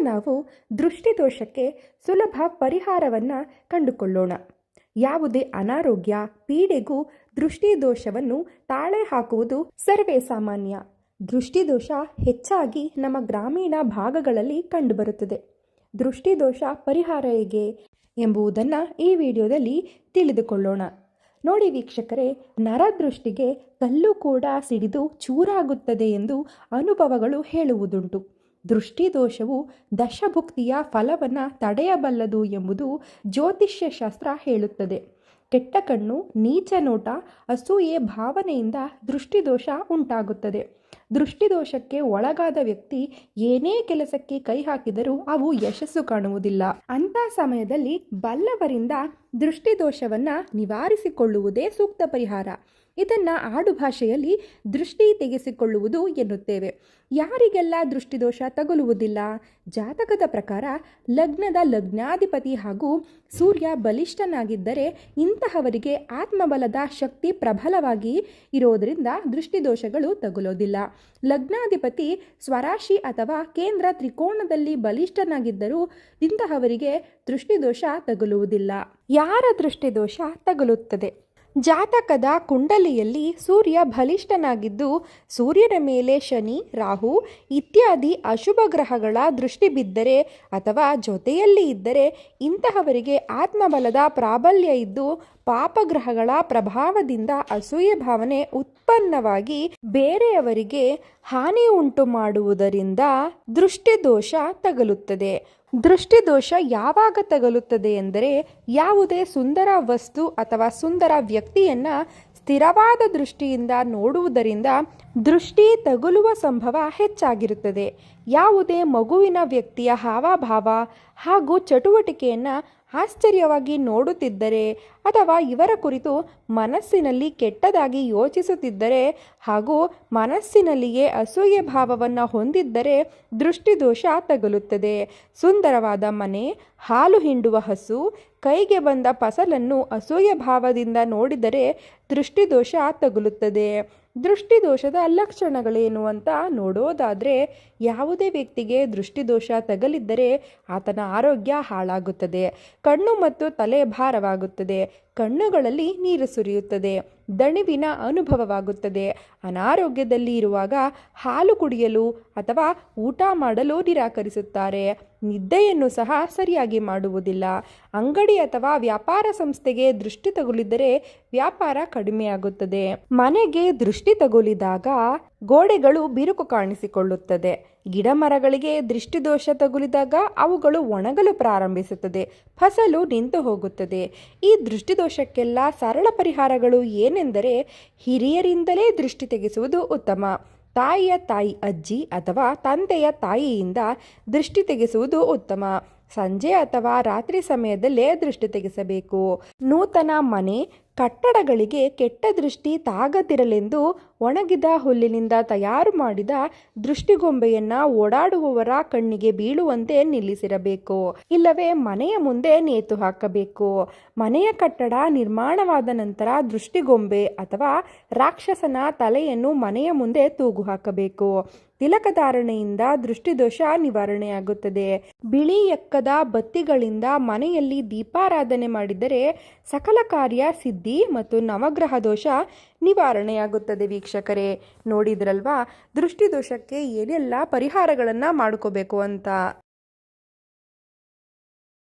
ನಾವು ದೃಷ್ಟಿದೋಷಕ್ಕೆ ಸುಲಭ ಪರಿಹಾರವನ್ನು ಕಂಡುಕೊಳ್ಳೋಣ. ಯಾವುದೇ ಅನಾರೋಗ್ಯ ಪೀಡೆಗೂ ದೃಷ್ಟಿದೋಷವನ್ನು ತಾಳೆ ಹಾಕುವುದು ಸರ್ವೇ ಸಾಮಾನ್ಯ. ದೃಷ್ಟಿದೋಷ ಹೆಚ್ಚಾಗಿ ನಮ್ಮ ಗ್ರಾಮೀಣ ಭಾಗಗಳಲ್ಲಿ ಕಂಡುಬರುತ್ತದೆ. ದೃಷ್ಟಿದೋಷ ಪರಿಹಾರ ಹೇಗೆ ಎಂಬುದನ್ನು ಈ ವಿಡಿಯೋದಲ್ಲಿ ತಿಳಿದುಕೊಳ್ಳೋಣ. ನೋಡಿ ವೀಕ್ಷಕರೇ, ನರದೃಷ್ಟಿಗೆ ಕಲ್ಲು ಕೂಡ ಸಿಡಿದು ಚೂರಾಗುತ್ತದೆ ಎಂದು ಅನುಭವಗಳು ಹೇಳುವುದುಂಟು. ದೃಷ್ಟಿದೋಷವು ದಶಭುಕ್ತಿಯ ಫಲವನ್ನು ತಡೆಯಬಲ್ಲದು ಎಂಬುದು ಜ್ಯೋತಿಷ್ಯ ಶಾಸ್ತ್ರ ಹೇಳುತ್ತದೆ. ಕೆಟ್ಟ ಕಣ್ಣು, ನೀಚ ನೋಟ, ಅಸೂಯೆ ಭಾವನೆಯಿಂದ ದೃಷ್ಟಿದೋಷ ಉಂಟಾಗುತ್ತದೆ. ದೃಷ್ಟಿದೋಷಕ್ಕೆ ಒಳಗಾದ ವ್ಯಕ್ತಿ ಏನೇ ಕೆಲಸಕ್ಕೆ ಕೈ ಹಾಕಿದರೂ ಅವು ಯಶಸ್ಸು ಕಾಣುವುದಿಲ್ಲ. ಅಂಥ ಸಮಯದಲ್ಲಿ ಬಲ್ಲವರಿಂದ ದೃಷ್ಟಿದೋಷವನ್ನು ನಿವಾರಿಸಿಕೊಳ್ಳುವುದೇ ಸೂಕ್ತ ಪರಿಹಾರ. ಇದನ್ನು ಆಡುಭಾಷೆಯಲ್ಲಿ ದೃಷ್ಟಿ ತೆಗೆಸಿಕೊಳ್ಳುವುದು ಎನ್ನುತ್ತೇವೆ. ಯಾರಿಗೆಲ್ಲ ದೃಷ್ಟಿದೋಷ ತಗುಲುವುದಿಲ್ಲ? ಜಾತಕದ ಪ್ರಕಾರ ಲಗ್ನದ ಲಗ್ನಾಧಿಪತಿ ಹಾಗೂ ಸೂರ್ಯ ಬಲಿಷ್ಠನಾಗಿದ್ದರೆ ಇಂತಹವರಿಗೆ ಆತ್ಮಬಲದ ಶಕ್ತಿ ಪ್ರಬಲವಾಗಿ ಇರೋದರಿಂದ ದೃಷ್ಟಿದೋಷಗಳು ತಗುಲೋದಿಲ್ಲ. ಲಗ್ನಾಧಿಪತಿ ಸ್ವರಾಶಿ ಅಥವಾ ಕೇಂದ್ರ ತ್ರಿಕೋಣದಲ್ಲಿ ಬಲಿಷ್ಠನಾಗಿದ್ದರೂ ಇಂತಹವರಿಗೆ ದೃಷ್ಟಿದೋಷ ತಗುಲುವುದಿಲ್ಲ. ಯಾರ ದೃಷ್ಟಿದೋಷ ತಗುಲುತ್ತದೆ? ಜಾತಕದ ಕುಂಡಲಿಯಲ್ಲಿ ಸೂರ್ಯ ಬಲಿಷ್ಠನಾಗಿದ್ದು ಸೂರ್ಯನ ಮೇಲೆ ಶನಿ, ರಾಹು ಇತ್ಯಾದಿ ಅಶುಭ ಗ್ರಹಗಳ ದೃಷ್ಟಿ ಬಿದ್ದರೆ ಅಥವಾ ಜೊತೆಯಲ್ಲಿ ಇದ್ದರೆ ಇಂತಹವರಿಗೆ ಆತ್ಮಬಲದ ಪ್ರಾಬಲ್ಯ ಇದ್ದು ಪಾಪಗ್ರಹಗಳ ಪ್ರಭಾವದಿಂದ ಅಸೂಯೆ ಭಾವನೆ ಉತ್ಪನ್ನವಾಗಿ ಬೇರೆಯವರಿಗೆ ಹಾನಿ ಉಂಟು ಮಾಡುವುದರಿಂದ ದೃಷ್ಟಿದೋಷ ತಗುಲುತ್ತದೆ. ದೃಷ್ಟಿದೋಷ ಯಾವಾಗ ತಗುಲುತ್ತದೆ ಎಂದರೆ ಯಾವುದೇ ಸುಂದರ ವಸ್ತು ಅಥವಾ ಸುಂದರ ವ್ಯಕ್ತಿಯನ್ನು ಸ್ಥಿರವಾದ ದೃಷ್ಟಿಯಿಂದ ನೋಡುವುದರಿಂದ ದೃಷ್ಟಿ ತಗುಲುವ ಸಂಭವ ಹೆಚ್ಚಾಗಿರುತ್ತದೆ. ಯಾವುದೇ ಮಗುವಿನ ವ್ಯಕ್ತಿಯ ಹಾವಭಾವ ಹಾಗೂ ಚಟುವಟಿಕೆಯನ್ನು ಆಶ್ಚರ್ಯವಾಗಿ ನೋಡುತ್ತಿದ್ದರೆ ಅಥವಾ ಇವರ ಕುರಿತು ಮನಸ್ಸಿನಲ್ಲಿ ಕೆಟ್ಟದಾಗಿ ಯೋಚಿಸುತ್ತಿದ್ದರೆ ಹಾಗೂ ಮನಸ್ಸಿನಲ್ಲಿಯೇ ಅಸೂಯೆ ಭಾವವನ್ನು ಹೊಂದಿದ್ದರೆ ದೃಷ್ಟಿದೋಷ ತಗುಲುತ್ತದೆ. ಸುಂದರವಾದ ಮನೆ, ಹಾಲು ಹಿಂಡುವ ಹಸು, ಕೈಗೆ ಬಂದ ಫಸಲನ್ನು ಅಸೂಯೆ ಭಾವದಿಂದ ನೋಡಿದರೆ ದೃಷ್ಟಿದೋಷ ತಗುಲುತ್ತದೆ. ದೃಷ್ಟಿದೋಷದ ಲಕ್ಷಣಗಳೇನು ಅಂತ ನೋಡೋದಾದರೆ, ಯಾವುದೇ ವ್ಯಕ್ತಿಗೆ ದೃಷ್ಟಿದೋಷ ತಗಲಿದ್ದರೆ ಆತನ ಆರೋಗ್ಯ ಹಾಳಾಗುತ್ತದೆ. ಕಣ್ಣು ಮತ್ತು ತಲೆ ಭಾರವಾಗುತ್ತದೆ. ಕಣ್ಣುಗಳಲ್ಲಿ ನೀರು ಸುರಿಯುತ್ತದೆ. ದಣಿವಿನ ಅನುಭವವಾಗುತ್ತದೆ. ಅನಾರೋಗ್ಯದಲ್ಲಿ ಇರುವಾಗ ಹಾಲು ಕುಡಿಯಲು ಅಥವಾ ಊಟ ಮಾಡಲು ನಿರಾಕರಿಸುತ್ತಾರೆ. ನಿದ್ದೆಯನ್ನು ಸಹ ಸರಿಯಾಗಿ ಮಾಡುವುದಿಲ್ಲ. ಅಂಗಡಿ ಅಥವಾ ವ್ಯಾಪಾರ ಸಂಸ್ಥೆಗೆ ದೃಷ್ಟಿ ತಗುಲಿದರೆ ವ್ಯಾಪಾರ ಕಡಿಮೆಯಾಗುತ್ತದೆ. ಮನೆಗೆ ದೃಷ್ಟಿ ತಗುಲಿದಾಗ ಗೋಡೆಗಳು ಬಿರುಕು ಕಾಣಿಸಿಕೊಳ್ಳುತ್ತದೆ. ಗಿಡ ಮರಗಳಿಗೆ ದೃಷ್ಟಿದೋಷ ತಗುಲಿದಾಗ ಅವುಗಳು ಒಣಗಲು ಪ್ರಾರಂಭಿಸುತ್ತದೆ. ಫಸಲು ನಿಂತು ಹೋಗುತ್ತದೆ. ಈ ದೃಷ್ಟಿದೋಷಕ್ಕೆಲ್ಲ ಸರಳ ಪರಿಹಾರಗಳು ಏನೆಂದರೆ, ಹಿರಿಯರಿಂದಲೇ ದೃಷ್ಟಿ ತೆಗೆಸುವುದು ಉತ್ತಮ. ತಾಯಿಯ ತಾಯಿ, ಅಜ್ಜಿ ಅಥವಾ ತಂದೆಯ ತಾಯಿಯಿಂದ ದೃಷ್ಟಿ ತೆಗೆಸುವುದು ಉತ್ತಮ. ಸಂಜೆ ಅಥವಾ ರಾತ್ರಿ ಸಮಯದಲ್ಲೇ ದೃಷ್ಟಿ ತೆಗೆಸಬೇಕು. ನೂತನ ಮನೆ, ಕಟ್ಟಡಗಳಿಗೆ ಕೆಟ್ಟ ದೃಷ್ಟಿ ತಾಗದಿರಲೆಂದು ಒಣಗಿದ ಹುಲ್ಲಿನಿಂದ ತಯಾರು ಮಾಡಿದ ದೃಷ್ಟಿಗೊಂಬೆಯನ್ನು ಓಡಾಡುವವರ ಕಣ್ಣಿಗೆ ಬೀಳುವಂತೆ ನಿಲ್ಲಿಸಿರಬೇಕು. ಇಲ್ಲವೇ ಮನೆಯ ಮುಂದೆ ನೇತು ಹಾಕಬೇಕು. ಮನೆಯ ಕಟ್ಟಡ ನಿರ್ಮಾಣವಾದ ನಂತರ ದೃಷ್ಟಿಗೊಂಬೆ ಅಥವಾ ರಾಕ್ಷಸನ ತಲೆಯನ್ನು ಮನೆಯ ಮುಂದೆ ತೂಗು ಹಾಕಬೇಕು. ತಿಲಕಧಾರಣೆಯಿಂದ ದೃಷ್ಟಿದೋಷ ನಿವಾರಣೆಯಾಗುತ್ತದೆ. ಬಿಳಿ ಎಕ್ಕದ ಬತ್ತಿಗಳಿಂದ ಮನೆಯಲ್ಲಿ ದೀಪಾರಾಧನೆ ಮಾಡಿದರೆ ಸಕಲ ಕಾರ್ಯ ಸಿದ್ಧಿ ಮತ್ತು ನವಗ್ರಹ ದೋಷ ನಿವಾರಣೆಯಾಗುತ್ತದೆ. ವೀಕ್ಷಕರೇ, ನೋಡಿದ್ರಲ್ವಾ ದೃಷ್ಟಿದೋಷಕ್ಕೆ ಏನೆಲ್ಲ ಪರಿಹಾರಗಳನ್ನು ಮಾಡ್ಕೋಬೇಕು ಅಂತ.